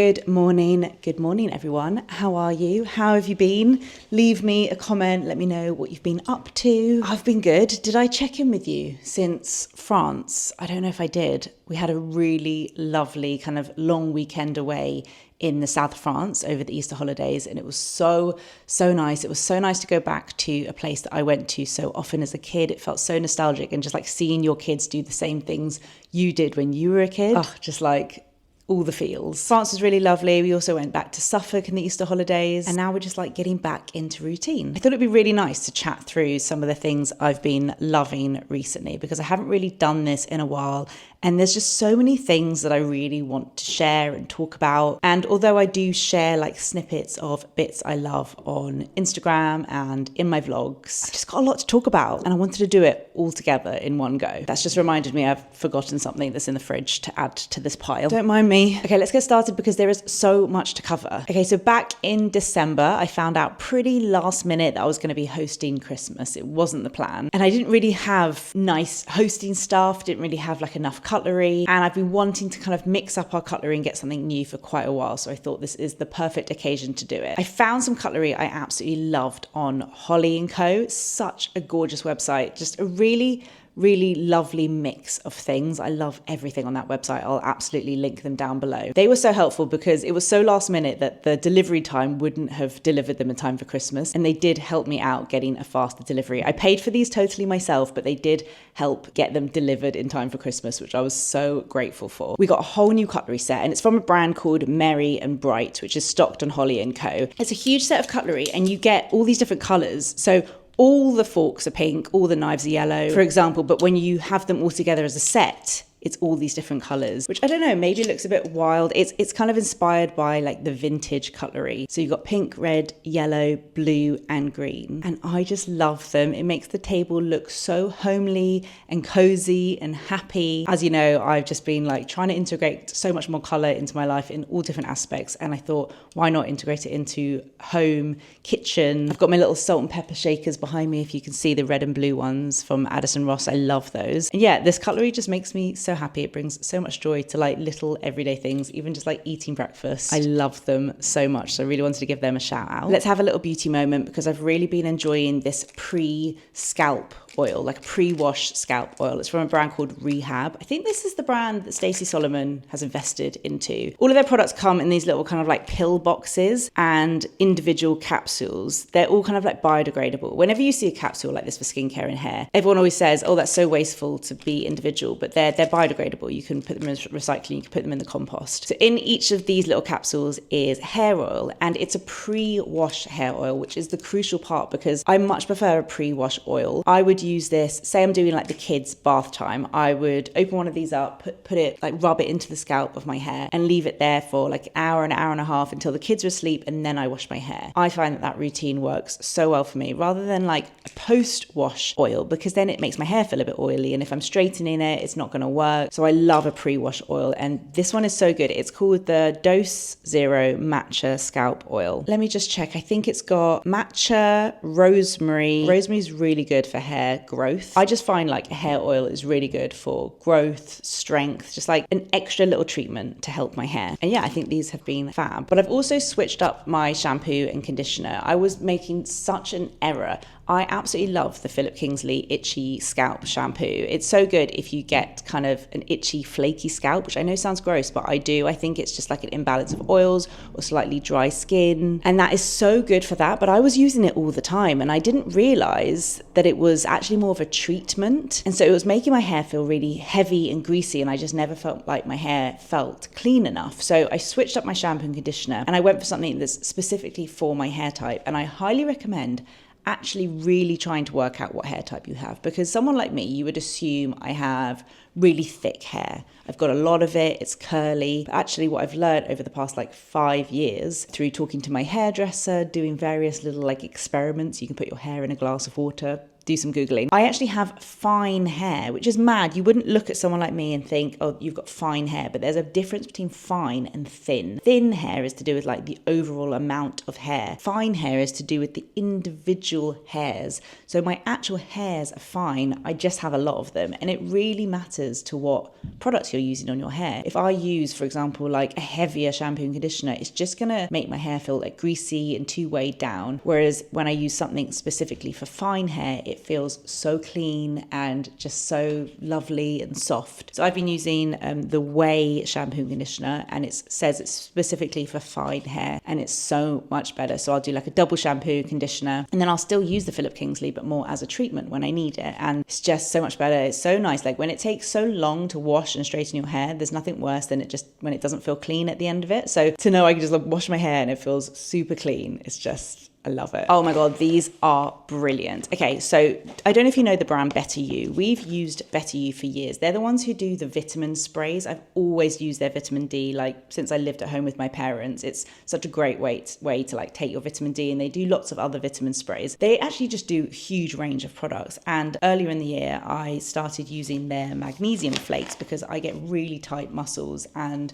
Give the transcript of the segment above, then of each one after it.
Good morning everyone. How are you? How have you been? Leave me a comment, let me know what you've been up to. I've been good. Did I check in with you since France? I don't know if I did. We had a really lovely kind of long weekend away in the south of France over the Easter holidays, and it was so nice. It was so nice to go back to a place that I went to so often as a kid. It felt so nostalgic, and just like seeing your kids do the same things you did when you were a kid. Oh, just like all the feels. France was really lovely. We also went back to Suffolk in the Easter holidays, and now we're just like getting back into routine. I thought it'd be really nice to chat through some of the things I've been loving recently, because I haven't really done this in a while, and there's just so many things that I really want to share and talk about. And although I do share like snippets of bits I love on Instagram and in my vlogs, I've just got a lot to talk about, and I wanted to do it all together in one go. That's just reminded me I've forgotten something that's in the fridge to add to this pile. Don't mind me. Okay, let's get started because there is so much to cover. Okay, so back in December, I found out pretty last minute that I was going to be hosting Christmas. It wasn't the plan. And I didn't really have nice hosting stuff, didn't really have like enough cutlery. And I've been wanting to kind of mix up our cutlery and get something new for quite a while. So I thought this is the perfect occasion to do it. I found some cutlery I absolutely loved on Holly & Co. Such a gorgeous website. Just a really lovely mix of things. I love everything on that website. I'll absolutely link them down below. They were so helpful because it was so last minute that the delivery time wouldn't have delivered them in time for Christmas, and they did help me out getting a faster delivery. I paid for these totally myself, but they did help get them delivered in time for Christmas, which I was so grateful for. We got a whole new cutlery set, and it's from a brand called Merry and Bright, which is stocked on Holly & Co. It's a huge set of cutlery, and you get all these different colors. So all the forks are pink, all the knives are yellow, for example, but when you have them all together as a set, it's all these different colors, which I don't know, maybe looks a bit wild. It's kind of inspired by like the vintage cutlery. So you've got pink, red, yellow, blue, and green. And I just love them. It makes the table look so homely and cozy and happy. As you know, I've just been like trying to integrate so much more color into my life in all different aspects. And I thought, why not integrate it into home, kitchen? I've got my little salt and pepper shakers behind me. If you can see the red and blue ones from Addison Ross, I love those. And yeah, this cutlery just makes me so happy. It brings so much joy to like little everyday things, even just like eating breakfast. I love them so much. So I really wanted to give them a shout out. Let's have a little beauty moment because I've really been enjoying this pre-scalp oil, like a pre-wash scalp oil. It's from a brand called Rehab. I think this is the brand that Stacey Solomon has invested into. All of their products come in these little kind of like pill boxes and individual capsules. They're all kind of like biodegradable. Whenever you see a capsule like this for skincare and hair, everyone always says, oh, that's so wasteful to be individual, but they're biodegradable. You can put them in recycling, you can put them in the compost. So in each of these little capsules is hair oil, and it's a pre-wash hair oil, which is the crucial part because I much prefer a pre-wash oil. I would use this, say I'm doing like the kids' bath time, I would open one of these up, put it, like rub it into the scalp of my hair and leave it there for like an hour and a half until the kids are asleep, and then I wash my hair. I find that routine works so well for me, rather than like a post-wash oil, because then it makes my hair feel a bit oily, and if I'm straightening it, it's not going to work. So I love a pre-wash oil, and this one is so good. It's called the Dose Zero Matcha Scalp Oil. Let me just check. I think it's got matcha, rosemary. Rosemary's really good for hair growth. I just find like a hair oil is really good for growth, strength, just like an extra little treatment to help my hair. And yeah, I think these have been fab. But I've also switched up my shampoo and conditioner. I was making such an error. I absolutely love the Philip Kingsley Itchy Scalp Shampoo. It's so good if you get kind of an itchy, flaky scalp, which I know sounds gross, but I do. I think it's just like an imbalance of oils or slightly dry skin. And that is so good for that. But I was using it all the time, and I didn't realize that it was actually more of a treatment. And so it was making my hair feel really heavy and greasy, and I just never felt like my hair felt clean enough. So I switched up my shampoo and conditioner, and I went for something that's specifically for my hair type. And I highly recommend actually really trying to work out what hair type you have, because someone like me, you would assume I have really thick hair. I've got a lot of it, it's curly. But actually what I've learned over the past like 5 years through talking to my hairdresser, doing various little like experiments, you can put your hair in a glass of water, do some Googling. I actually have fine hair, which is mad. You wouldn't look at someone like me and think, oh, you've got fine hair, but there's a difference between fine and thin. Thin hair is to do with like the overall amount of hair. Fine hair is to do with the individual hairs. So my actual hairs are fine. I just have a lot of them. And it really matters to what products you're using on your hair. If I use, for example, like a heavier shampoo and conditioner, it's just going to make my hair feel like greasy and too weighed down. Whereas when I use something specifically for fine hair, it feels so clean and just so lovely and soft. So I've been using the Way shampoo and conditioner, and it says it's specifically for fine hair, and it's so much better. So I'll do like a double shampoo conditioner, and then I'll still use the Philip Kingsley, but more as a treatment when I need it. And it's just so much better. It's so nice. Like when it takes so long to wash and straighten your hair, there's nothing worse than when it doesn't feel clean at the end of it. So to know I can just wash my hair and it feels super clean, it's just, I love it. Oh my God, these are brilliant. Okay, so I don't know if you know the brand Better You. We've used Better You for years. They're the ones who do the vitamin sprays. I've always used their vitamin D, like since I lived at home with my parents. It's such a great way to like take your vitamin D, and they do lots of other vitamin sprays. They actually just do a huge range of products. And earlier in the year, I started using their magnesium flakes because I get really tight muscles, and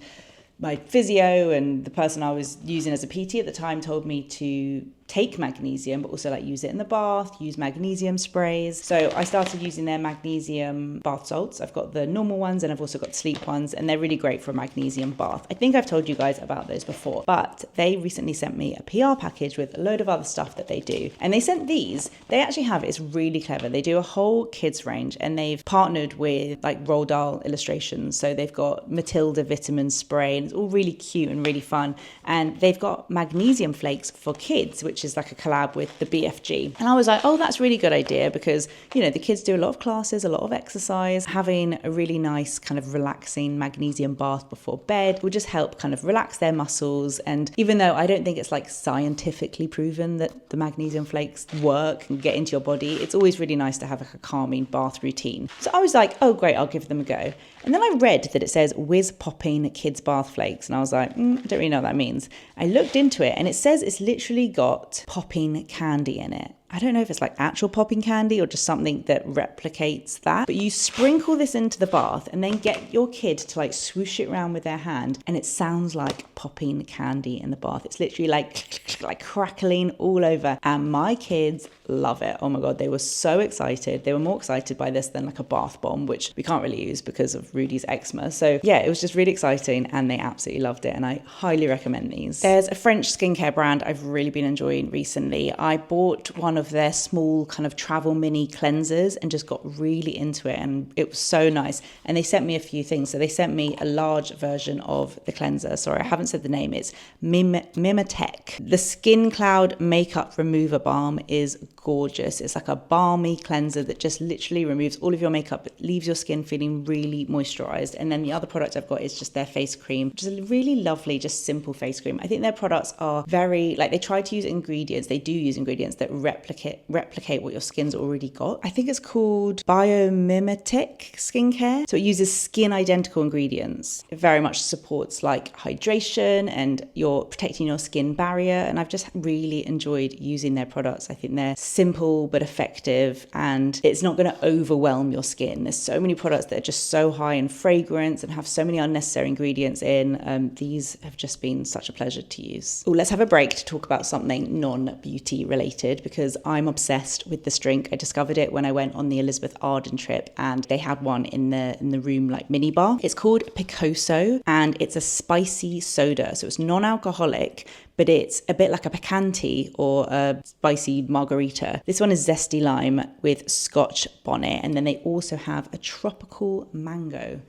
my physio and the person I was using as a PT at the time told me to take magnesium, but also like use it in the bath, use magnesium sprays. So I started using their magnesium bath salts. I've got the normal ones and I've also got sleep ones, and they're really great for a magnesium bath. I think I've told you guys about those before, but they recently sent me a PR package with a load of other stuff that they do. And they sent these. They actually have, it's really clever. They do a whole kids range, and they've partnered with like Roald Dahl illustrations. So they've got Matilda vitamin spray, and it's all really cute and really fun. And they've got magnesium flakes for kids, which is like a collab with the BFG. And I was like, oh, that's a really good idea, because, you know, the kids do a lot of classes, a lot of exercise. Having a really nice kind of relaxing magnesium bath before bed will just help kind of relax their muscles. And even though I don't think it's like scientifically proven that the magnesium flakes work and get into your body, it's always really nice to have like a calming bath routine. So I was like, oh great, I'll give them a go. And then I read that it says whiz popping kids bath flakes, and I was like, I don't really know what that means. I looked into it, and it says it's literally got popping candy in it. I don't know if it's like actual popping candy or just something that replicates that. But you sprinkle this into the bath and then get your kid to like swoosh it around with their hand, and it sounds like popping candy in the bath. It's literally like crackling all over, and my kids love it. Oh my God, they were so excited. They were more excited by this than like a bath bomb, which we can't really use because of Rudy's eczema. So yeah, it was just really exciting, and they absolutely loved it, and I highly recommend these. There's a French skincare brand I've really been enjoying recently. I bought one of their small kind of travel mini cleansers and just got really into it, and it was so nice. And they sent me a few things. So they sent me a large version of the cleanser. Sorry, I haven't said the name. It's Mimatech. The Skin Cloud Makeup Remover Balm is gorgeous. It's like a balmy cleanser that just literally removes all of your makeup, leaves your skin feeling really moisturized. And then the other product I've got is just their face cream, which is a really lovely, just simple face cream. I think their products are very, like, they try to use ingredients. They do use ingredients that replicate what your skin's already got. I think it's called biomimetic skincare. So it uses skin identical ingredients. It very much supports like hydration, and you're protecting your skin barrier. And I've just really enjoyed using their products. I think they're simple but effective, and it's not going to overwhelm your skin. There's so many products that are just so high in fragrance and have so many unnecessary ingredients in. These have just been such a pleasure to use. Oh, let's have a break to talk about something non-beauty related, because I'm obsessed with this drink. I discovered it when I went on the Elizabeth Arden trip, and they had one in the room like mini bar. It's called Picoso, and it's a spicy soda. So it's non-alcoholic, but it's a bit like a picante or a spicy margarita. This one is zesty lime with Scotch bonnet, and then they also have a tropical mango.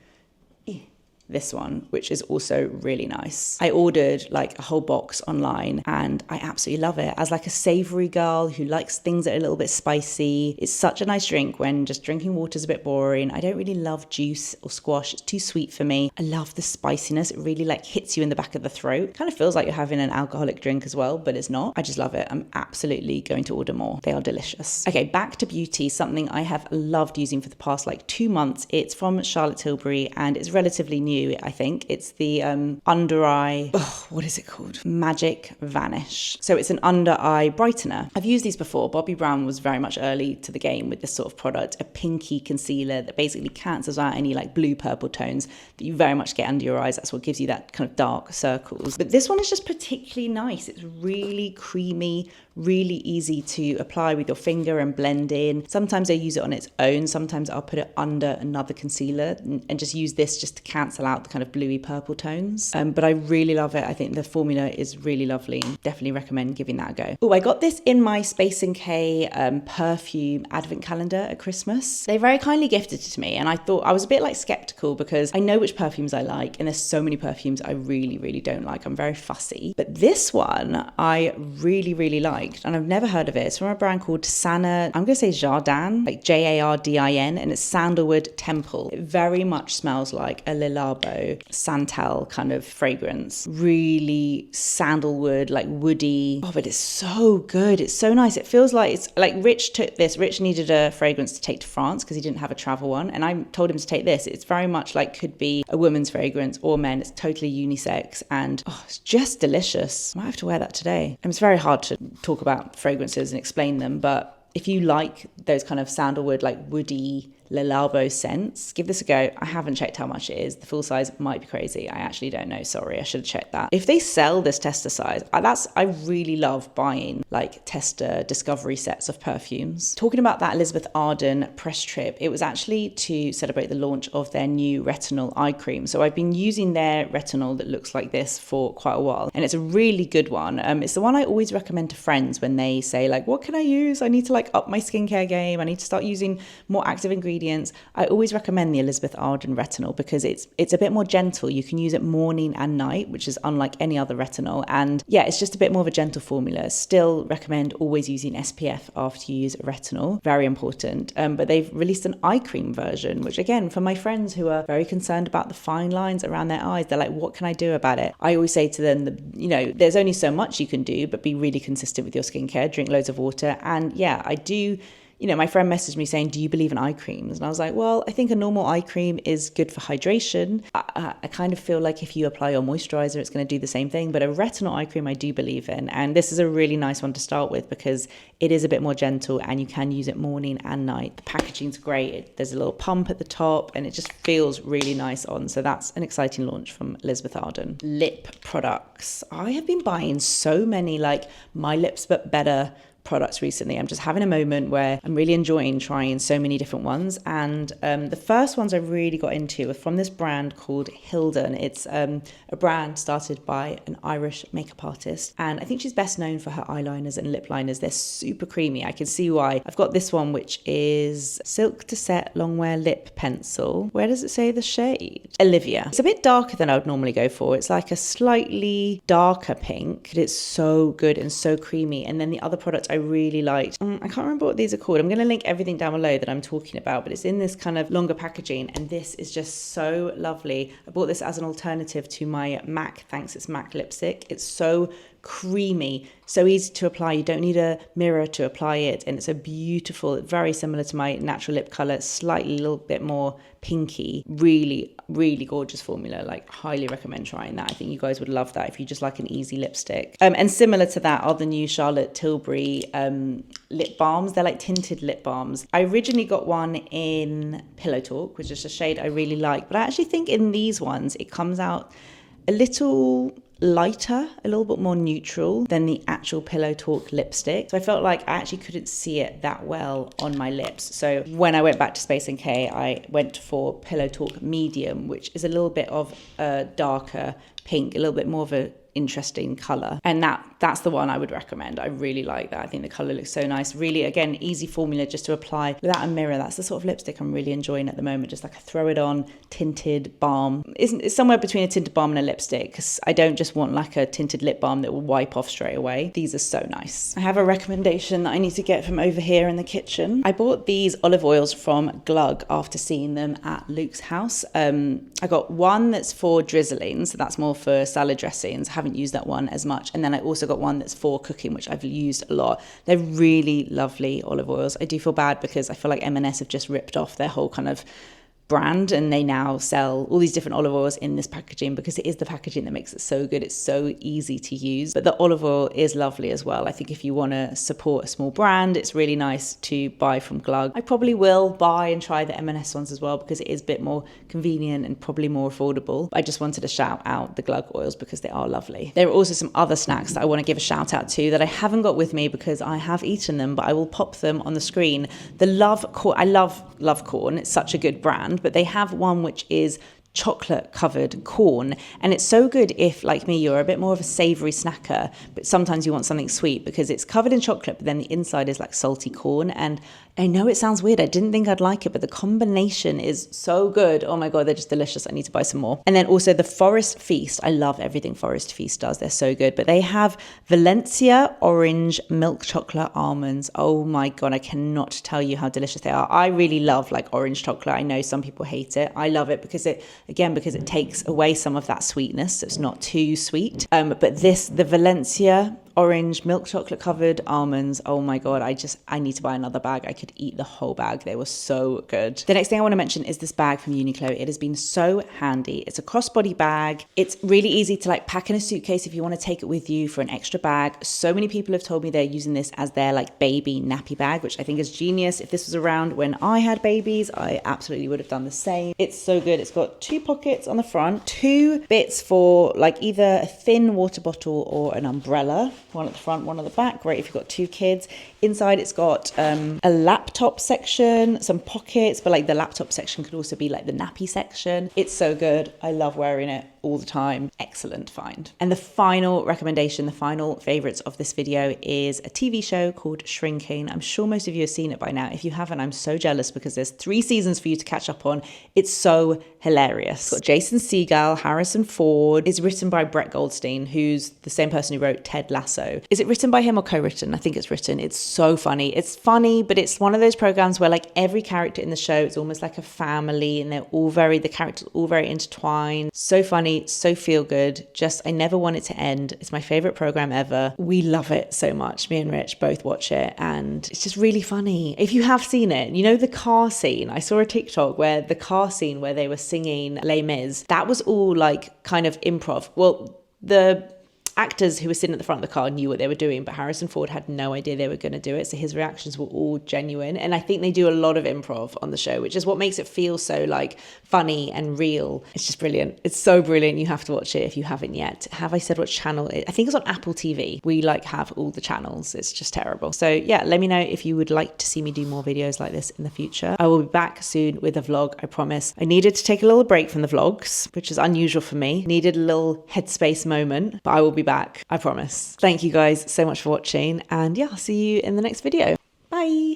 This one, which is also really nice. I ordered like a whole box online, and I absolutely love it. As like a savory girl who likes things that are a little bit spicy, it's such a nice drink when just drinking water is a bit boring. I don't really love juice or squash. It's too sweet for me. I love the spiciness. It really like hits you in the back of the throat. Kind of feels like you're having an alcoholic drink as well, but it's not. I just love it. I'm absolutely going to order more. They are delicious. Okay, back to beauty, something I have loved using for the past like 2 months. It's from Charlotte Tilbury, and it's relatively new. new, I think. It's the under eye, what is it called? Magic Vanish. So it's an under eye brightener. I've used these before. Bobbi Brown was very much early to the game with this sort of product, a pinky concealer that basically cancels out any like blue purple tones that you very much get under your eyes. That's what gives you that kind of dark circles. But this one is just particularly nice. It's really creamy, really easy to apply with your finger and blend in. Sometimes I use it on its own. Sometimes I'll put it under another concealer and just use this just to cancel out the kind of bluey purple tones. But I really love it. I think the formula is really lovely. Definitely recommend giving that a go. Oh, I got this in my Space & K perfume advent calendar at Christmas. They very kindly gifted it to me, and I thought I was a bit like skeptical because I know which perfumes I like, and there's so many perfumes I really, really don't like. I'm very fussy. But this one I really, really like. And I've never heard of it. It's from a brand called Sana, I'm going to say Jardin, like Jardin, and it's Sandalwood Temple. It very much smells like a Le Labo Santal kind of fragrance. Really sandalwood, like woody. Oh, but it's so good. It's so nice. It feels like it's like Rich took this. Rich needed a fragrance to take to France because he didn't have a travel one. And I told him to take this. It's very much like could be a woman's fragrance or men. It's totally unisex and it's just delicious. I might have to wear that today. And it's very hard to talk about fragrances and explain them, but if you like those kind of sandalwood, like woody Le Labo scents, give this a go. I haven't checked how much it is. The full size might be crazy. I actually don't know. Sorry, I should have checked that. If they sell this tester size, I really love buying like tester discovery sets of perfumes. Talking about that Elizabeth Arden press trip, it was actually to celebrate the launch of their new retinol eye cream. So I've been using their retinol that looks like this for quite a while, and it's a really good one. It's the one I always recommend to friends when they say like, what can I use? I need to like up my skincare game. I need to start using more active ingredients. I always recommend the Elizabeth Arden retinol because it's a bit more gentle. You can use it morning and night, which is unlike any other retinol. And yeah, it's just a bit more of a gentle formula. Still recommend always using SPF after you use a retinol. Very important. But they've released an eye cream version, which again, for my friends who are very concerned about the fine lines around their eyes, they're like, what can I do about it? I always say to them, there's only so much you can do, but be really consistent with your skincare, drink loads of water. And yeah, I do. My friend messaged me saying, do you believe in eye creams? And I was like, well, I think a normal eye cream is good for hydration. I kind of feel like if you apply your moisturizer, it's going to do the same thing. But a retinol eye cream I do believe in. And this is a really nice one to start with because it is a bit more gentle and you can use it morning and night. The packaging's great. There's a little pump at the top and it just feels really nice on. So that's an exciting launch from Elizabeth Arden. Lip products. I have been buying so many like My Lips But Better products recently. I'm just having a moment where I'm really enjoying trying so many different ones. And the first ones I really got into are from this brand called Hilden. It's a brand started by an Irish makeup artist. And I think she's best known for her eyeliners and lip liners. They're super creamy. I can see why. I've got this one, which is Silk to Set Longwear Lip Pencil. Where does it say the shade? Olivia. It's a bit darker than I would normally go for. It's like a slightly darker pink, but it's so good and so creamy. And then the other product I really liked, I can't remember what these are called. I'm going to link everything down below that I'm talking about, but it's in this kind of longer packaging, and this is just so lovely. I bought this as an alternative to my MAC Thanks It's MAC lipstick. It's so creamy, so easy to apply. You don't need a mirror to apply it, and it's a beautiful, very similar to my natural lip color, slightly a little bit more pinky. Really, really gorgeous formula. Like, highly recommend trying that. I think you guys would love that if you just like an easy lipstick. And similar to that are the new Charlotte Tilbury lip balms. They're like tinted lip balms. I originally got one in Pillow Talk, which is a shade I really like, but I actually think in these ones it comes out a little lighter, a little bit more neutral than the actual Pillow Talk lipstick. So I felt like I actually couldn't see it that well on my lips. So when I went back to Space & K, I went for Pillow Talk Medium, which is a little bit of a darker pink, a little bit more of a interesting color, and that's the one I would recommend. I really like that. I think the color looks so nice. Really, again, easy formula just to apply without a mirror. That's the sort of lipstick I'm really enjoying at the moment. Just like a throw it on tinted balm. It's somewhere between a tinted balm and a lipstick, because I don't just want like a tinted lip balm that will wipe off straight away. These are so nice. I have a recommendation that I need to get from over here in the kitchen. I bought these olive oils from Glug after seeing them at Luke's house. I got one that's for drizzling, so that's more for salad dressings. I haven't used that one as much. And then I also got one that's for cooking, which I've used a lot. They're really lovely olive oils. I do feel bad because I feel like M&S have just ripped off their whole kind of brand, and they now sell all these different olive oils in this packaging because it is the packaging that makes it so good. It's so easy to use, but the olive oil is lovely as well. I think if you want to support a small brand, it's really nice to buy from Glug. I probably will buy and try the M&S ones as well because it is a bit more convenient and probably more affordable. I just wanted to shout out the Glug oils because they are lovely. There are also some other snacks that I want to give a shout out to that I haven't got with me because I have eaten them, but I will pop them on the screen. The Love Corn, I love Corn. It's such a good brand, but they have one which is chocolate covered corn, and it's so good if, like me, you're a bit more of a savory snacker, but sometimes you want something sweet because it's covered in chocolate, but then the inside is like salty corn. And I know it sounds weird, I didn't think I'd like it, but the combination is so good. Oh my god, they're just delicious. I need to buy some more. And then also the Forest Feast, I love everything Forest Feast does, they're so good, but they have Valencia orange milk chocolate almonds. Oh my god, I cannot tell you how delicious they are. I really love like orange chocolate. I know some people hate it. I love it because it takes away some of that sweetness, so it's not too sweet. But the Valencia orange milk chocolate covered almonds, oh my god, I need to buy another bag. I could eat the whole bag. They were so good. The next thing I want to mention is this bag from Uniqlo. It has been so handy. It's a crossbody bag. It's really easy to like pack in a suitcase if you want to take it with you for an extra bag. So many people have told me they're using this as their like baby nappy bag, which I think is genius. If this was around when I had babies, I absolutely would have done the same. It's so good. It's got 2 pockets on the front, 2 bits for like either a thin water bottle or an umbrella. One at the front, one at the back. Great if you've got 2 kids. Inside it's got a laptop section, some pockets, but like the laptop section could also be like the nappy section. It's so good. I love wearing it all the time. Excellent find. And the final recommendation, the final favorites of this video is a TV show called Shrinking. I'm sure most of you have seen it by now. If you haven't, I'm so jealous because there's 3 seasons for you to catch up on. It's so hilarious. It's got Jason Segel, Harrison Ford. It's written by Brett Goldstein, who's the same person who wrote Ted Lasso. Is it written by him or co-written? I think it's written. It's so funny. It's funny, but it's one of those programs where like every character in the show is almost like a family, and the characters all very intertwined. So funny, so feel good. I never want it to end. It's my favorite program ever. We love it so much. Me and Rich both watch it, and it's just really funny. If you have seen it, you know the car scene. I saw a TikTok where the car scene where they were singing Les Mis, that was all like kind of improv. Well, the actors who were sitting at the front of the car knew what they were doing, but Harrison Ford had no idea they were going to do it, so his reactions were all genuine. And I think they do a lot of improv on the show, which is what makes it feel so like funny and real. It's just brilliant. It's so brilliant. You have to watch it if you haven't yet. Have I said what channel it is? I think it's on Apple TV. We like have all the channels. It's just terrible. So yeah, let me know if you would like to see me do more videos like this in the future. I will be back soon with a vlog, I promise. I needed to take a little break from the vlogs, which is unusual for me. Needed a little headspace moment, but I will be back, I promise. Thank you guys so much for watching, and yeah, I'll see you in the next video. Bye.